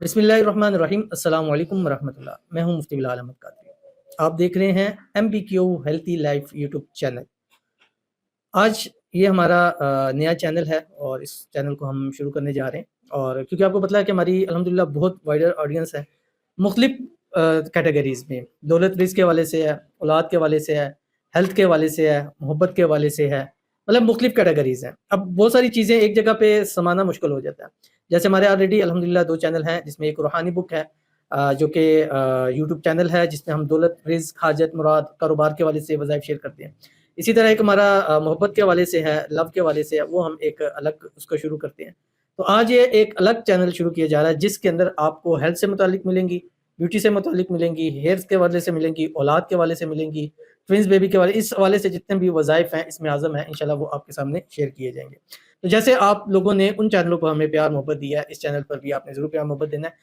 بسم اللہ الرحمن الرحیم، السلام علیکم ورحمۃ اللہ۔ میں ہوں مفتی بلال احمد قادری۔ آپ دیکھ رہے ہیں M B Q healthy life YouTube channel. آج یہ ہمارا نیا چینل ہے اور اس چینل کو ہم شروع کرنے جا رہے ہیں، اور کیونکہ آپ کو پتہ ہے کہ ہماری الحمدللہ بہت وائڈر آڈینس ہے، مختلف کیٹیگریز میں، دولت رزق کے حوالے سے ہے، اولاد کے حوالے سے ہے، ہیلتھ کے حوالے سے ہے، محبت کے حوالے سے ہے، مطلب مختلف کیٹیگریز ہیں۔ اب بہت ساری چیزیں ایک جگہ پہ سمانا مشکل ہو جاتا ہے۔ جیسے ہمارے آلریڈی الحمدللہ 2 چینل ہیں، جس میں ایک روحانی بک ہے جو کہ یوٹیوب چینل ہے، جس میں ہم دولت رزق حاجت مراد کاروبار کے حوالے سے وظائف شیئر کرتے ہیں۔ اسی طرح ایک ہمارا محبت کے حوالے سے ہے، لو کے حوالے سے ہے، وہ ہم ایک الگ اس کو شروع کرتے ہیں۔ تو آج یہ ایک الگ چینل شروع کیا جا رہا ہے، جس کے اندر آپ کو ہیلتھ سے متعلق ملیں گی، بیوٹی سے متعلق ملیں گی، ہیئرس کے حوالے سے ملیں گی، اولاد کے حوالے سے ملیں گی، ٹوینز بیبی کے حوالے، اس حوالے سے جتنے بھی وظائف ہیں اس میں اعظم ہیں، انشاءاللہ وہ آپ کے سامنے شیئر کیے جائیں گے۔ تو جیسے آپ لوگوں نے ان چینلوں کو ہمیں پیار محبت دیا ہے، اس چینل پر بھی آپ نے ضرور پیار محبت دینا ہے۔